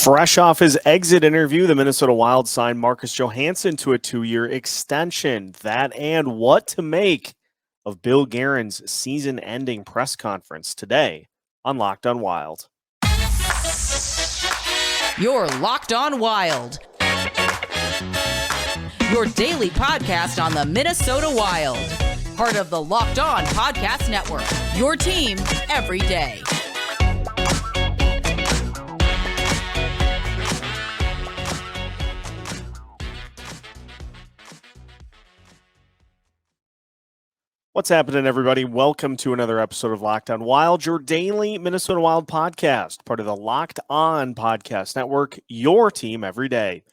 Fresh off his exit interview, the Minnesota Wild signed Marcus Johansson to a 2-year extension. That and what to make of Bill Guerin's season-ending press conference today on Locked on Wild. You're Locked on Wild, your daily podcast on the Minnesota Wild. Part of the Locked On Podcast Network, your team every day. What's happening, everybody? Welcome to another episode of Locked on Wild, your daily Minnesota Wild podcast, part of the Locked On Podcast Network, your team every day.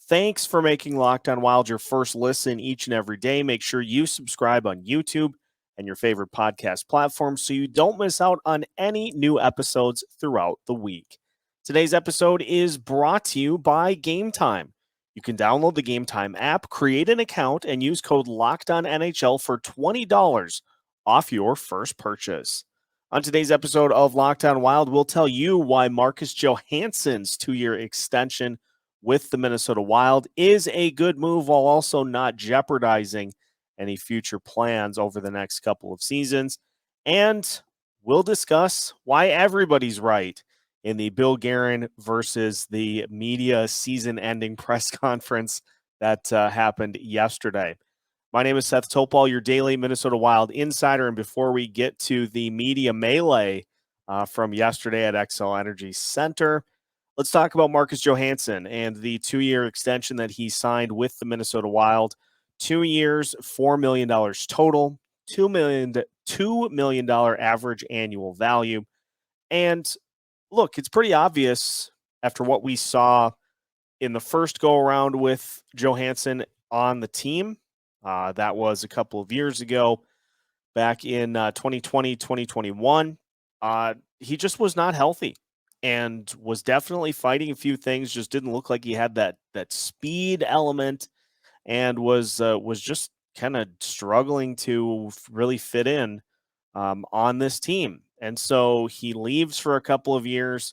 Thanks for making Locked on Wild your first listen each and every day. Make sure you subscribe on YouTube and your favorite podcast platform so you don't miss out on any new episodes throughout the week. Today's episode is brought to you by Game Time. You can download the Game Time app, create an account, and use code LOCKEDONNHL for $20 off your first purchase. On today's episode of Locked on Wild, we'll tell you why Marcus Johansson's 2-year extension with the Minnesota Wild is a good move while also not jeopardizing any future plans over the next couple of seasons. And we'll discuss why everybody's right in the Bill Guerin versus the media season-ending press conference that happened yesterday. My name is Seth Topal, your daily Minnesota Wild insider, and before we get to the media melee from yesterday at Xcel Energy Center, let's talk about Marcus Johansson and the 2-year extension that he signed with the Minnesota Wild. 2 years, $4 million total, $2 million average annual value, and look, it's pretty obvious after what we saw in the first go-around with Johansson on the team. That was a couple of years ago, back in 2020, 2021. He just was not healthy and was definitely fighting a few things, just didn't look like he had that speed element and was just kind of struggling to really fit in on this team. And so he leaves for a couple of years.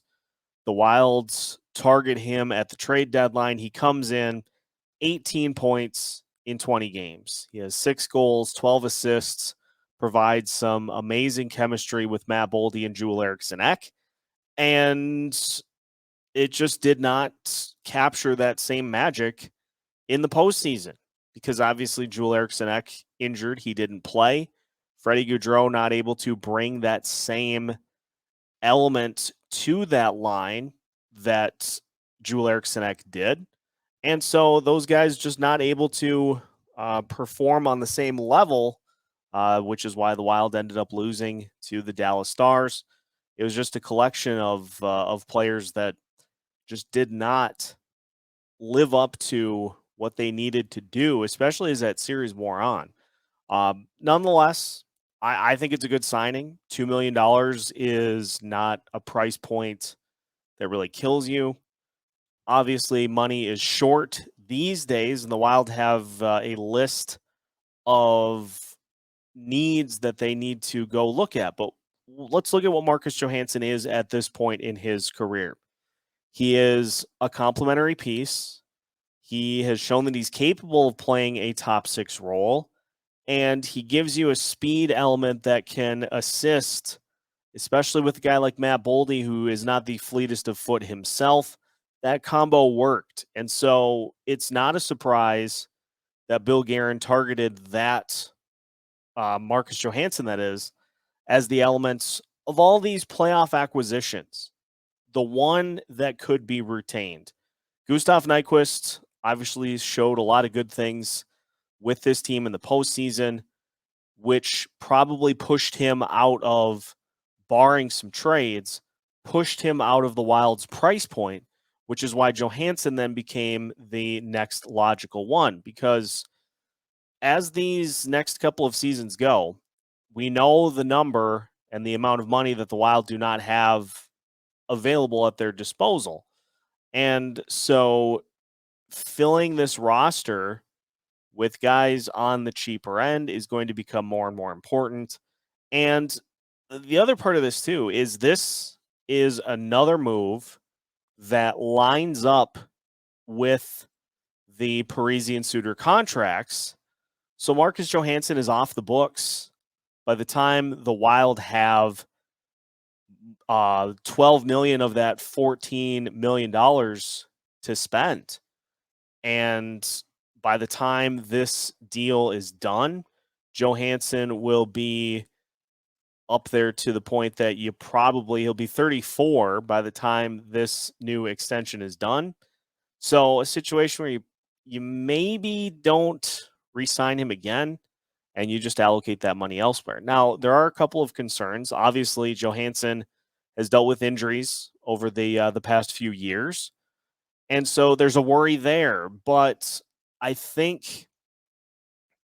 The Wilds target him at the trade deadline. He comes in 18 points in 20 games. He has 6 goals, 12 assists, provides some amazing chemistry with Matt Boldy and Eriksson. And it just did not capture that same magic in the postseason because obviously Eriksson injured. He didn't play. Freddie Gaudreau not able to bring that same element to that line that Eriksson did. And so those guys just not able to perform on the same level, which is why the Wild ended up losing to the Dallas Stars. It was just a collection of players that just did not live up to what they needed to do, especially as that series wore on. Nonetheless, I think it's a good signing. $2 million is not a price point that really kills you. Obviously, money is short these days, and the Wild have a list of needs that they need to go look at. But let's look at what Marcus Johansson is at this point in his career. He is a complementary piece. He has shown that he's capable of playing a top 6 role. And he gives you a speed element that can assist, especially with a guy like Matt Boldy, who is not the fleetest of foot himself. That combo worked. And so it's not a surprise that Bill Guerin targeted that Marcus Johansson, that is, as the elements of all these playoff acquisitions, the one that could be retained. Gustav Nyquist obviously showed a lot of good things with this team in the postseason, which probably pushed him out of, barring some trades, pushed him out of the Wild's price point, which is why Johansson then became the next logical one. Because as these next couple of seasons go, we know the number and the amount of money that the Wild do not have available at their disposal. And so filling this roster with guys on the cheaper end is going to become more and more important. And the other part of this too is another move that lines up with the Parise and Suter contracts. So Marcus Johansson is off the books by the time the Wild have $12 million of that $14 million to spend. And by the time this deal is done, Johansson will be up there to the point that he'll be 34 by the time this new extension is done. So a situation where you maybe don't re-sign him again and you just allocate that money elsewhere. Now, there are a couple of concerns. Obviously, Johansson has dealt with injuries over the past few years. And so there's a worry there. But I think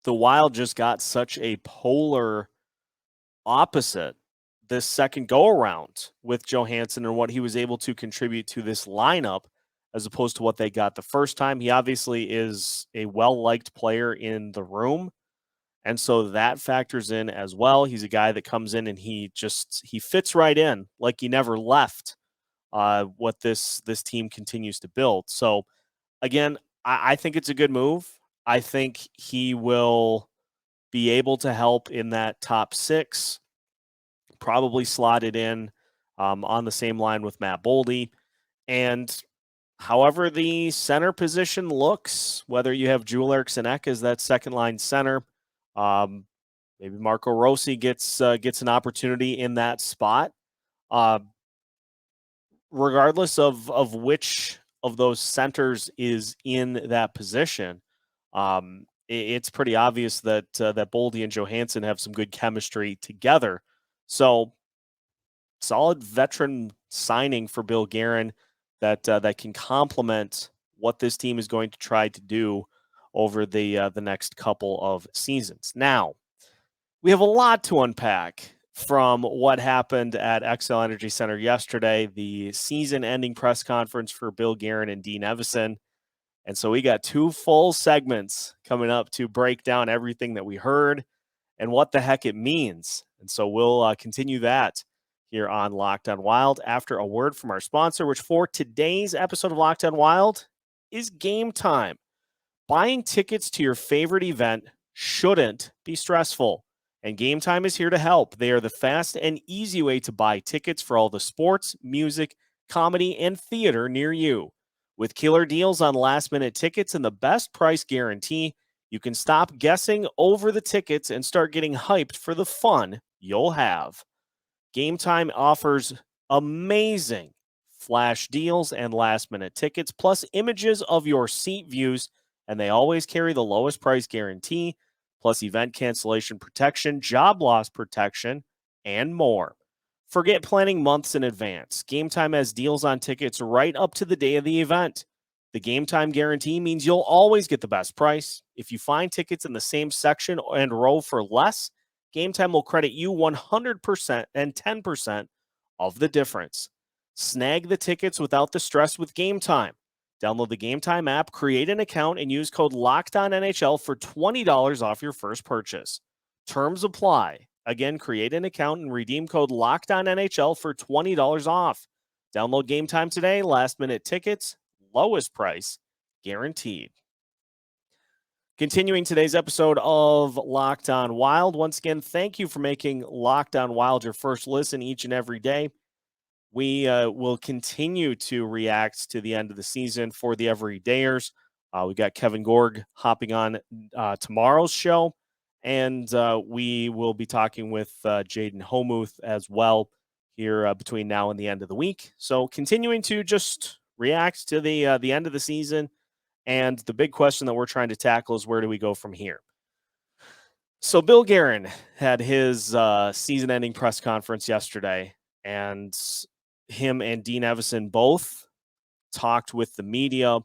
the Wild just got such a polar opposite this second go around with Johansson and what he was able to contribute to this lineup as opposed to what they got the first time. He obviously is a well-liked player in the room. And so that factors in as well. He's a guy that comes in and he fits right in like he never left what this team continues to build. So again, I think it's a good move. I think he will be able to help in that top six, probably slotted in on the same line with Matt Boldy. And however the center position looks, whether you have Joel Eriksson as that second line center, maybe Marco Rossi gets an opportunity in that spot. Regardless of which of those centers is in that position, it's pretty obvious that Boldy and Johansson have some good chemistry together. So solid veteran signing for Bill Guerin that can complement what this team is going to try to do over the next couple of seasons. Now, we have a lot to unpack from what happened at Xcel Energy Center yesterday, the season-ending press conference for Bill Guerin and Dean Evason. And so we got 2 full segments coming up to break down everything that we heard and what the heck it means. And so we'll continue that here on Locked On Wild after a word from our sponsor, which for today's episode of Locked On Wild is Game Time. Buying tickets to your favorite event shouldn't be stressful, and Game Time is here to help. They are the fast and easy way to buy tickets for all the sports, music, comedy, and theater near you. With killer deals on last-minute tickets and the best price guarantee, you can stop guessing over the tickets and start getting hyped for the fun you'll have. Game Time offers amazing flash deals and last-minute tickets, plus images of your seat views, and they always carry the lowest price guarantee, plus event cancellation protection, job loss protection, and more. Forget planning months in advance. Game Time has deals on tickets right up to the day of the event. The Game Time guarantee means you'll always get the best price. If you find tickets in the same section and row for less, Game Time will credit you 100% and 10% of the difference. Snag the tickets without the stress with Game Time. Download the Game Time app, create an account, and use code LOCKEDONNHL for $20 off your first purchase. Terms apply. Again, create an account and redeem code LOCKEDONNHL for $20 off. Download Game Time today. Last-minute tickets, lowest price, guaranteed. Continuing today's episode of Locked On Wild. Once again, thank you for making Locked On Wild your first listen each and every day. We will continue to react to the end of the season for the everydayers. We got Kevin Gorg hopping on tomorrow's show, and we will be talking with Jaden Homuth as well here between now and the end of the week. So continuing to just react to the end of the season, and the big question that we're trying to tackle is where do we go from here? So Bill Guerin had his season-ending press conference yesterday, and him and Dean Evason both talked with the media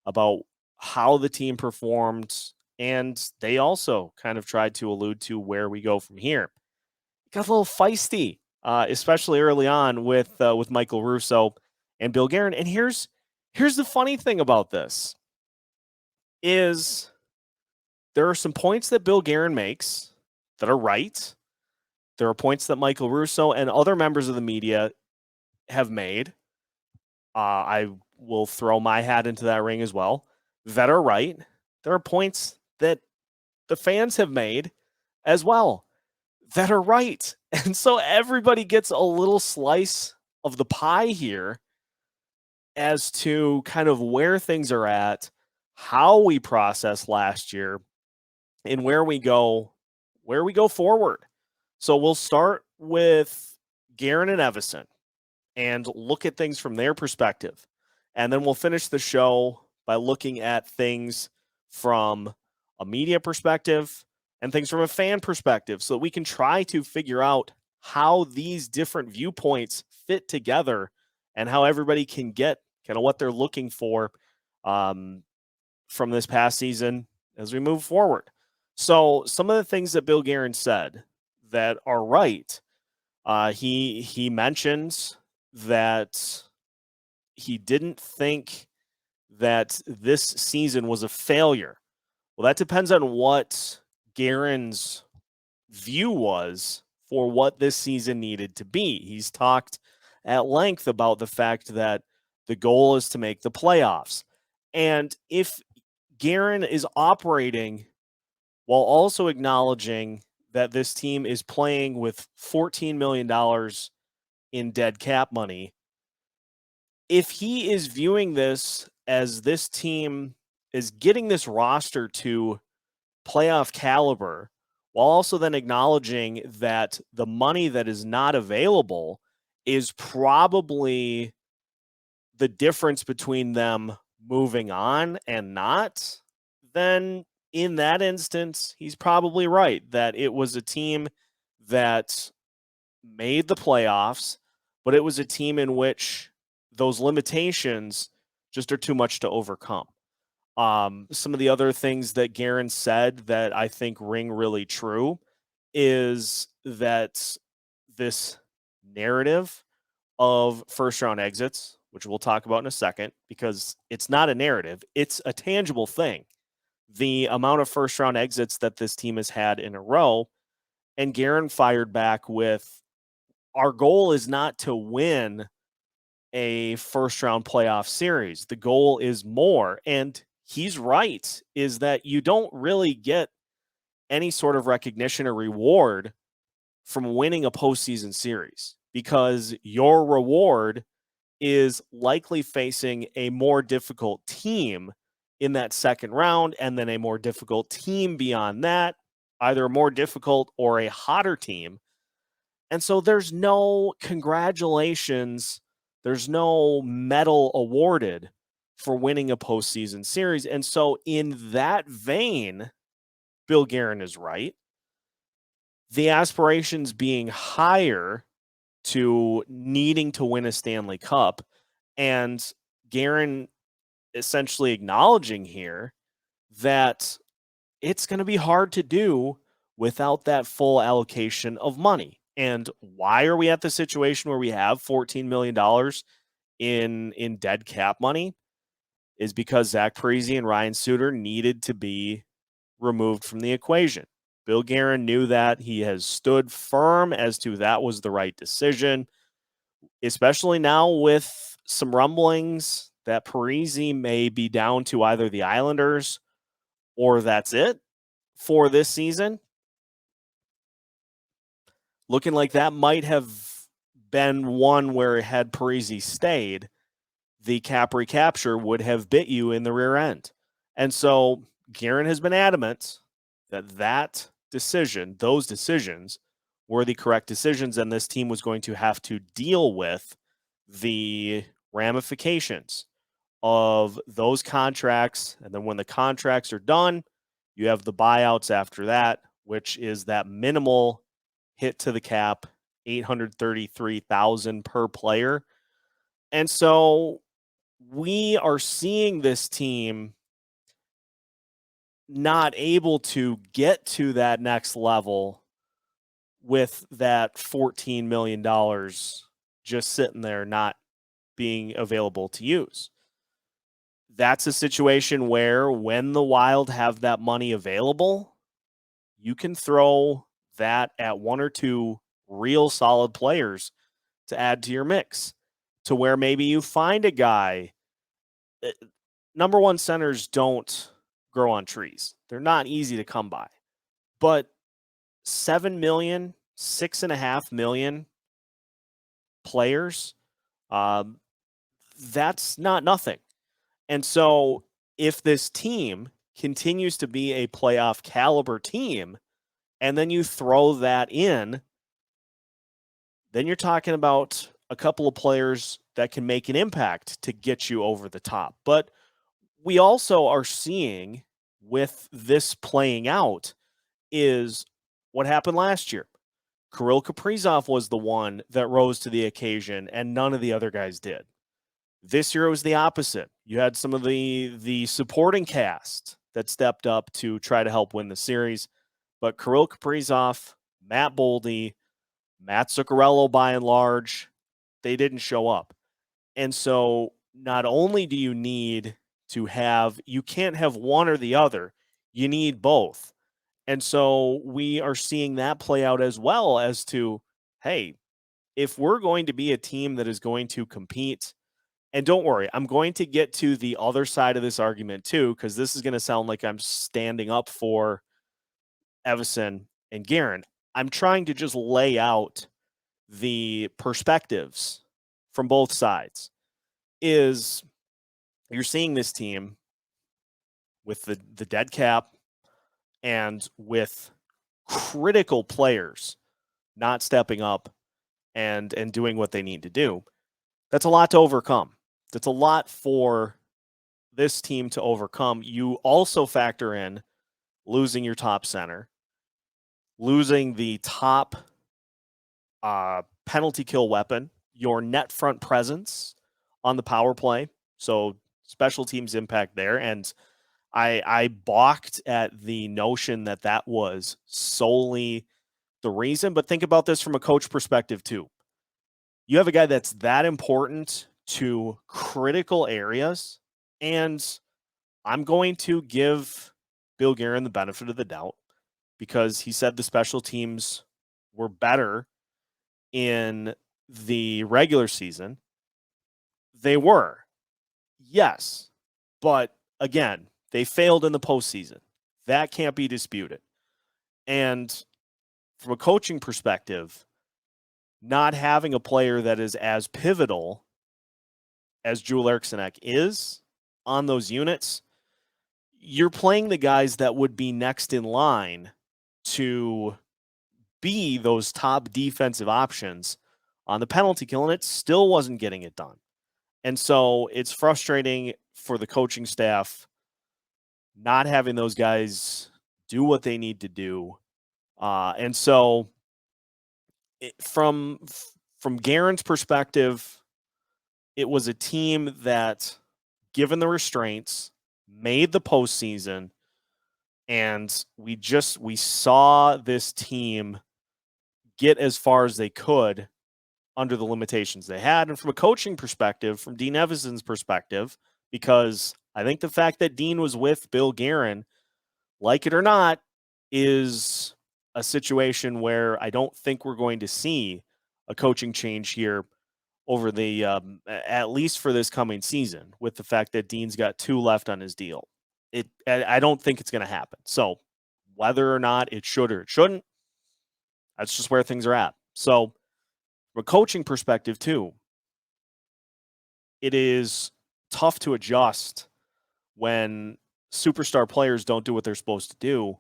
about how the team performed, and they also kind of tried to allude to where we go from here. It got a little feisty, especially early on with Michael Russo and Bill Guerin. And here's the funny thing about this is there are some points that Bill Guerin makes that are right. There are points that Michael Russo and other members of the media have made I will throw my hat into that ring as well. That are right. There are points that the fans have made as well that are right. And so everybody gets a little slice of the pie here as to kind of where things are at, how we process last year, and where we go forward. So we'll start with Guerin and Evison and look at things from their perspective. And then we'll finish the show by looking at things from a media perspective and things from a fan perspective so that we can try to figure out how these different viewpoints fit together and how everybody can get kind of what they're looking for from this past season as we move forward. So some of the things that Bill Guerin said that are right, he mentions that he didn't think that this season was a failure. Well, that depends on what Guerin's view was for what this season needed to be. He's talked at length about the fact that the goal is to make the playoffs. And if Guerin is operating while also acknowledging that this team is playing with $14 million in dead cap money, if he is viewing this as this team is getting this roster to playoff caliber, while also then acknowledging that the money that is not available is probably the difference between them moving on and not, then in that instance, he's probably right that it was a team that made the playoffs, but it was a team in which those limitations just are too much to overcome. Some of the other things that Guerin said that I think ring really true is that this narrative of first round exits, which we'll talk about in a second, because it's not a narrative, it's a tangible thing. The amount of first round exits that this team has had in a row, and Guerin fired back with, our goal is not to win a first round playoff series. The goal is more. And he's right, is that you don't really get any sort of recognition or reward from winning a postseason series because your reward is likely facing a more difficult team in that second round and then a more difficult team beyond that, either a more difficult or a hotter team. And so there's no congratulations, there's no medal awarded for winning a postseason series. And so in that vein, Bill Guerin is right. The aspirations being higher to needing to win a Stanley Cup, and Guerin essentially acknowledging here that it's going to be hard to do without that full allocation of money. And why are we at the situation where we have $14 million in dead cap money? Is because Zach Parise and Ryan Suter needed to be removed from the equation. Bill Guerin knew that. He has stood firm as to that was the right decision, especially now with some rumblings that Parise may be down to either the Islanders or that's it for this season. Looking like that might have been one where had Parise stayed, the cap recapture would have bit you in the rear end. And so Guerin has been adamant that decision, those decisions, were the correct decisions, and this team was going to have to deal with the ramifications of those contracts. And then when the contracts are done, you have the buyouts after that, which is that minimal hit to the cap, $833,000 per player. And so we are seeing this team not able to get to that next level with that $14 million just sitting there not being available to use. That's a situation where when the Wild have that money available, you can throw that at one or two real solid players to add to your mix. to where maybe you find a guy. Number one centers don't grow on trees. They're not easy to come by. But 7 million, 6.5 million players, that's not nothing. And so if this team continues to be a playoff caliber team, and then you throw that in, then you're talking about a couple of players that can make an impact to get you over the top. But we also are seeing with this playing out is what happened last year. Kirill Kaprizov was the one that rose to the occasion, and none of the other guys did. This year it was the opposite. You had some of the supporting cast that stepped up to try to help win the series, but Kirill Kaprizov, Matt Boldy, Matt Zuccarello, by and large, they didn't show up. And so not only do you need to have, you can't have one or the other, you need both. And so we are seeing that play out as well as to, hey, if we're going to be a team that is going to compete, and don't worry, I'm going to get to the other side of this argument too, because this is going to sound like I'm standing up for Eriksson and Guerin. I'm trying to just lay out the perspectives from both sides. Is you're seeing this team with the dead cap and with critical players not stepping up and doing what they need to do. That's a lot to overcome. That's a lot for this team to overcome. You also factor in losing your top center, losing the top penalty kill weapon, your net front presence on the power play. So special teams impact there. And I balked at the notion that that was solely the reason. But think about this from a coach perspective too. You have a guy that's that important to critical areas, and I'm going to give Bill Guerin the benefit of the doubt because he said the special teams were better in the regular season. They were, yes, but again, they failed in the postseason. That can't be disputed. And from a coaching perspective, not having a player that is as pivotal as Joel Eriksson is on those units, you're playing the guys that would be next in line to be those top defensive options on the penalty kill, and it still wasn't getting it done. And so it's frustrating for the coaching staff not having those guys do what they need to do. And so from Guerin's perspective, it was a team that, given the restraints, made the postseason, and we saw this team get as far as they could under the limitations they had. And from a coaching perspective, from Dean Evason's perspective, because I think the fact that Dean was with Bill Guerin, like it or not, is a situation where I don't think we're going to see a coaching change here over the at least for this coming season, with the fact that Dean's got 2 left on his deal. I don't think it's going to happen. So whether or not it should or it shouldn't, that's just where things are at. So from a coaching perspective too, it is tough to adjust when superstar players don't do what they're supposed to do,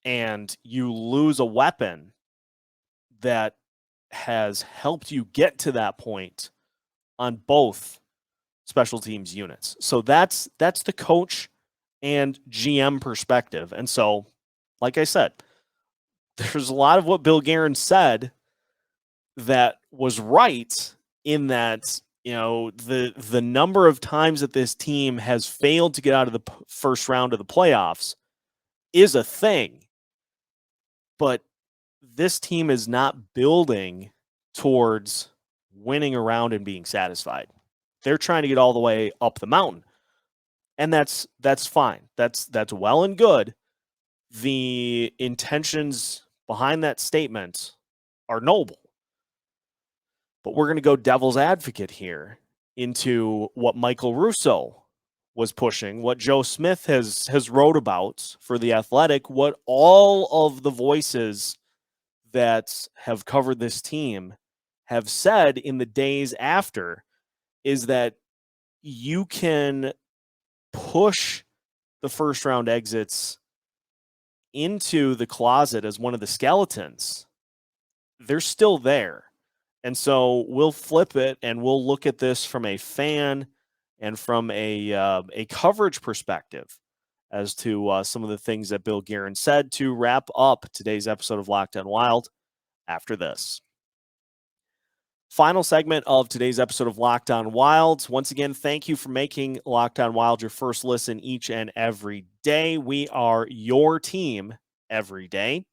and you lose a weapon that has helped you get to that point on both special teams units. So that's the coach and GM perspective. And so, like I said, there's a lot of what Bill Guerin said that was right, in that, you know, the number of times that this team has failed to get out of the first round of the playoffs is a thing. But this team is not building towards winning a round and being satisfied. They're trying to get all the way up the mountain. And that's fine. That's well and good. The intentions behind that statement are noble. But we're going to go devil's advocate here into what Michael Russo was pushing, what Joe Smith has wrote about for The Athletic, what all of the voices that have covered this team have said in the days after, is that you can push the first round exits into the closet as one of the skeletons. They're still there. And so we'll flip it and we'll look at this from a fan and from a coverage perspective as to some of the things that Bill Guerin said to wrap up today's episode of Locked On Wild after this. Final segment of today's episode of Locked On Wild. Once again, thank you for making Locked On Wild your first listen each and every day. We are your team every day.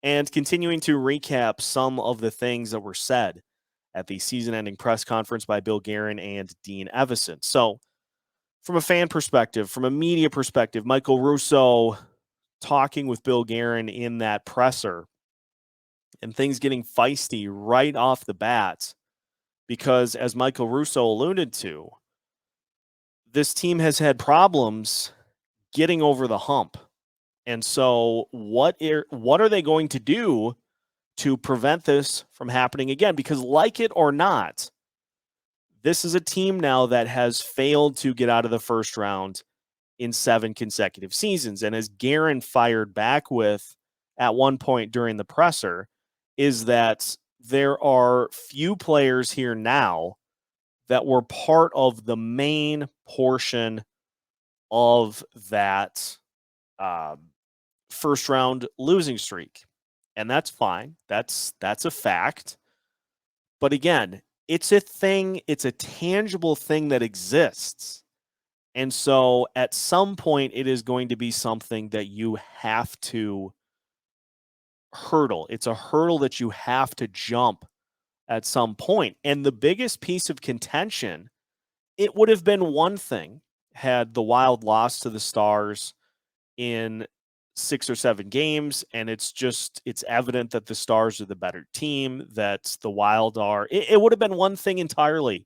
And continuing to recap some of the things that were said at the season-ending press conference by Bill Guerin and Dean Evison. So, from a fan perspective, from a media perspective, Michael Russo talking with Bill Guerin in that presser, and things getting feisty right off the bat, because as Michael Russo alluded to, this team has had problems getting over the hump. And so what are they going to do to prevent this from happening again? Because like it or not, this is a team now that has failed to get out of the first round in 7 consecutive seasons. And as Guerin fired back with at one point during the presser, is that there are few players here now that were part of the main portion of that first round losing streak. And that's fine. That's a fact. But again, it's a thing, it's a tangible thing that exists. And so at some point it is going to be something that you have to hurdle. It's a hurdle that you have to jump at some point. And the biggest piece of contention, it would have been one thing had the Wild lost to the Stars in 6 or 7 games, and it's evident that the Stars are the better team, that the Wild are. It would have been one thing entirely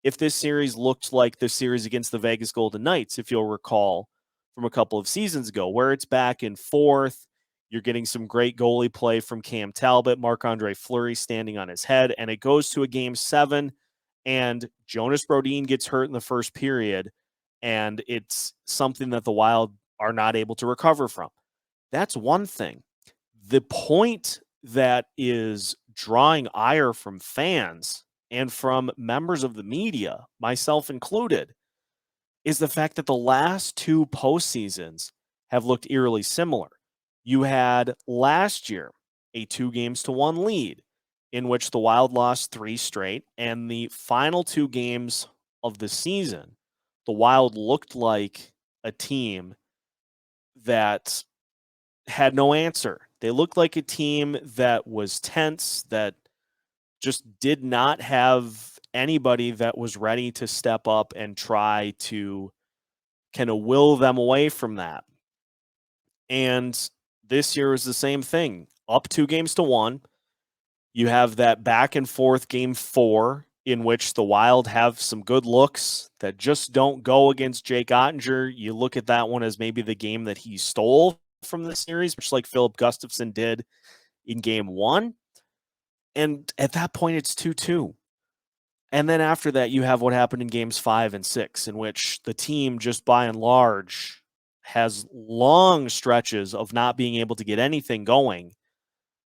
if this series looked like the series against the Vegas Golden Knights, if you'll recall from a couple of seasons ago, where it's back and forth. You're getting some great goalie play from Cam Talbot, Marc-Andre Fleury standing on his head, and it goes to a Game 7, and Jonas Brodin gets hurt in the first period, and it's something that the Wild are not able to recover from. That's one thing. The point that is drawing ire from fans and from members of the media, myself included, is the fact that the last 2 postseasons have looked eerily similar. You had last year a 2-1 lead in which the Wild lost 3 straight, and the final 2 games of the season, the Wild looked like a team that had no answer. They looked like a team that was tense, that just did not have anybody that was ready to step up and try to kind of will them away from that. And this year is the same thing. Up 2-1. You have that back and forth Game 4 in which the Wild have some good looks that just don't go against Jake Ottinger. You look at that one as maybe the game that he stole from the series, much like Philip Gustafson did in Game 1. And at that point, it's 2-2. And then after that, you have what happened in Games 5 and 6, in which the team, just by and large, has long stretches of not being able to get anything going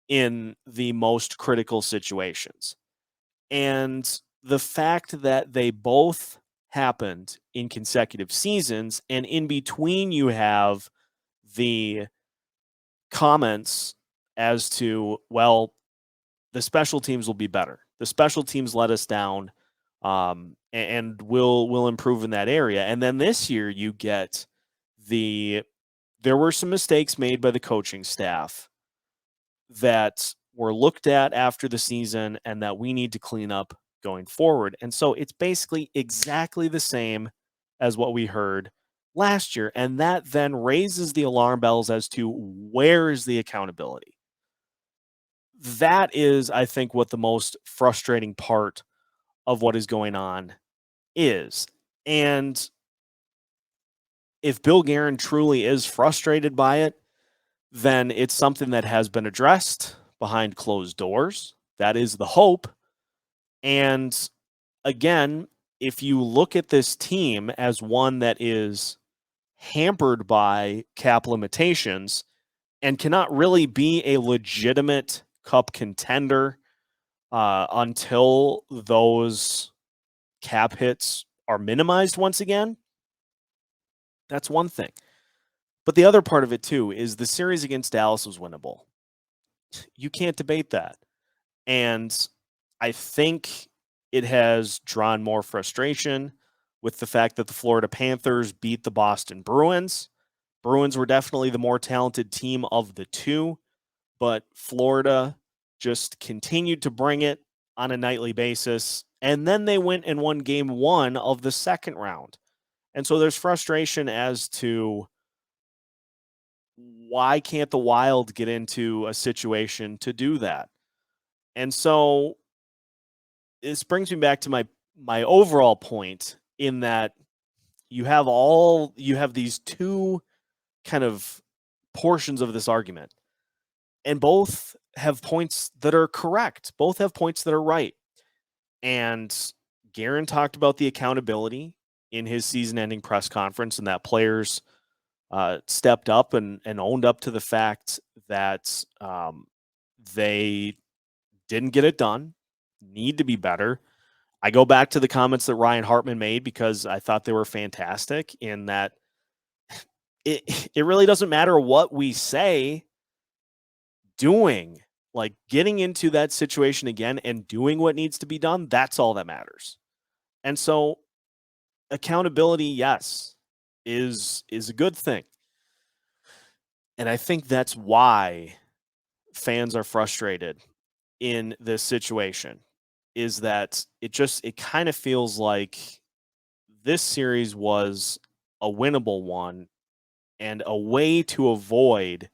in the most critical situations. And the fact that they both happened in consecutive seasons, and in between you have the comments as to, well, the special teams will be better. The special teams let us down, and will improve in that area. And then this year you get there were some mistakes made by the coaching staff that were looked at after the season and that we need to clean up going forward. And so it's basically exactly the same as what we heard last year. And that then raises the alarm bells as to where is the accountability. that is, I think, what the most frustrating part of what is going on is. And if Bill Guerin truly is frustrated by it, then it's something that has been addressed behind closed doors. That is the hope. And again, if you look at this team as one that is hampered by cap limitations and cannot really be a legitimate cup contender until those cap hits are minimized once again, that's one thing. But the other part of it too is the series against Dallas was winnable. You can't debate that. And I think it has drawn more frustration with the fact that the Florida Panthers beat the Boston Bruins. Bruins were definitely the more talented team of the two, but Florida just continued to bring it on a nightly basis. And then they went and won game one of the second round. And so there's frustration as to why can't the Wild get into a situation to do that? And so this brings me back to my overall point in that you have these two kind of portions of this argument, and both have points that are correct. Both have points that are right. And Guerin talked about the accountability in his season-ending press conference, and that players stepped up and owned up to the fact that they didn't get it done, need to be better. I go back to the comments that Ryan Hartman made because I thought they were fantastic in that it really doesn't matter what we say. Getting into that situation again and doing what needs to be done, that's all that matters. And so accountability, yes, is a good thing. And I think that's why fans are frustrated in this situation, is that it kind of feels like this series was a winnable one and a way to avoid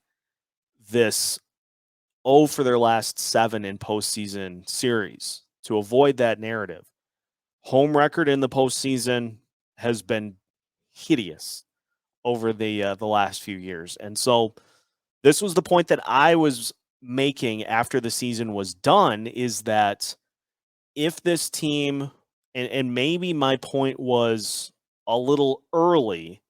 this for their last 7 in postseason series, to avoid that narrative. Home record in the postseason has been hideous over the last few years. And so this was the point that I was making after the season was done, is that if this team, and maybe my point was a little early,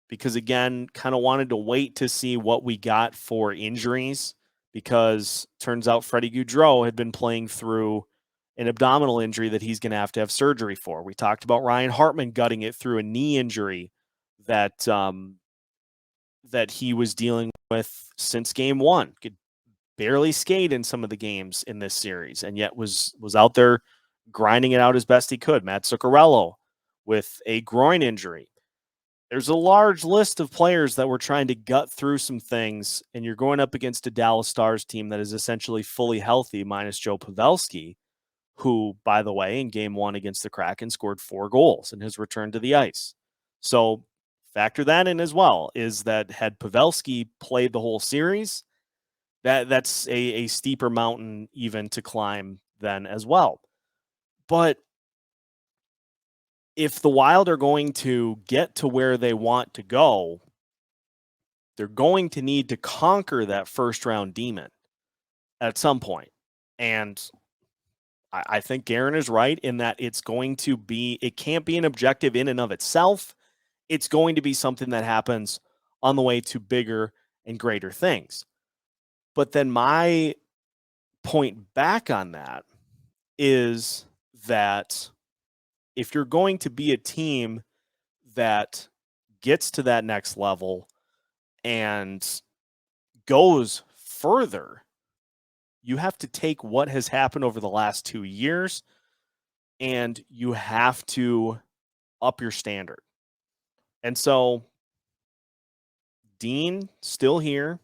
because again, kind of wanted to wait to see what we got for injuries, because turns out Freddie Gaudreau had been playing through an abdominal injury that he's going to have surgery for. We talked about Ryan Hartman gutting it through a knee injury that that he was dealing with since game one. Could barely skate in some of the games in this series, and yet was out there grinding it out as best he could. Matt Zuccarello with a groin injury. There's a large list of players that were trying to gut through some things, and you're going up against a Dallas Stars team that is essentially fully healthy, minus Joe Pavelski, who, by the way, in game one against the Kraken scored 4 goals in his return to the ice. So factor that in as well, is that had Pavelski played the whole series, that's a steeper mountain even to climb then as well. But if the Wild are going to get to where they want to go, they're going to need to conquer that first round demon at some point. And I think Guerin is right in that it can't be an objective in and of itself. It's going to be something that happens on the way to bigger and greater things. But then my point back on that is that if you're going to be a team that gets to that next level and goes further, you have to take what has happened over the last 2 years and you have to up your standard. And so Dean still here,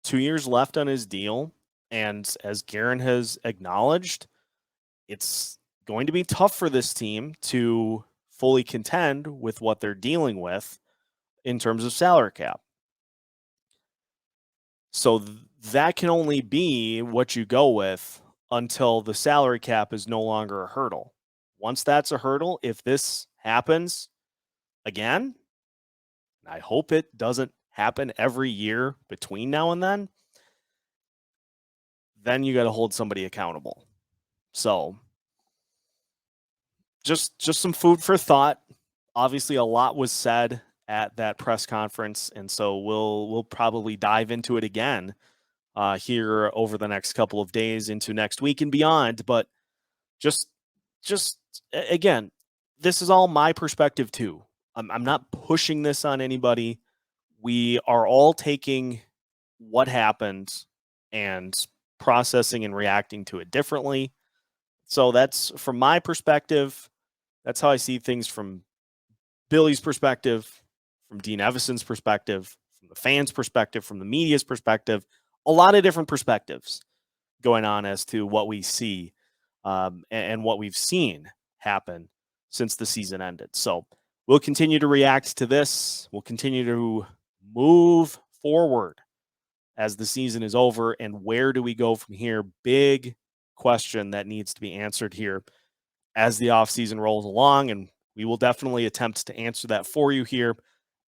2 years left on his deal. And as Guerin has acknowledged, it's going to be tough for this team to fully contend with what they're dealing with in terms of salary cap. So that can only be what you go with until the salary cap is no longer a hurdle. Once that's a hurdle, if this happens again, I hope it doesn't happen every year between now and then you got to hold somebody accountable. So just some food for thought. Obviously, a lot was said at that press conference, and so we'll probably dive into it again here over the next couple of days into next week and beyond. But just again, this is all my perspective too. I'm not pushing this on anybody. We are all taking what happened and processing and reacting to it differently. So that's from my perspective. That's how I see things from Billy's perspective, from Dean Evason's perspective, from the fans' perspective, from the media's perspective. A lot of different perspectives going on as to what we see and what we've seen happen since the season ended. So we'll continue to react to this. We'll continue to move forward as the season is over. And where do we go from here? Big question that needs to be answered here as the offseason rolls along. And we will definitely attempt to answer that for you here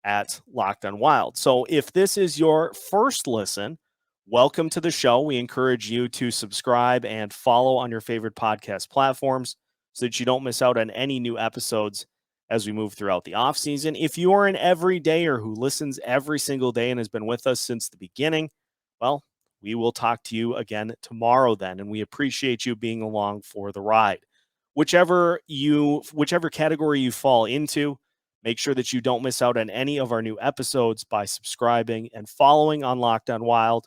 at Locked on Wild. So if this is your first listen, welcome to the show. We encourage you to subscribe and follow on your favorite podcast platforms so that you don't miss out on any new episodes as we move throughout the offseason. If you are an everydayer who listens every single day and has been with us since the beginning, well, we will talk to you again tomorrow then, and we appreciate you being along for the ride. Whichever category you fall into, make sure that you don't miss out on any of our new episodes by subscribing and following on Locked on Wild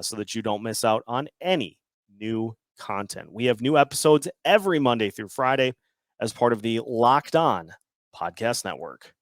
so that you don't miss out on any new content. We have new episodes every Monday through Friday as part of the Locked On Podcast Network.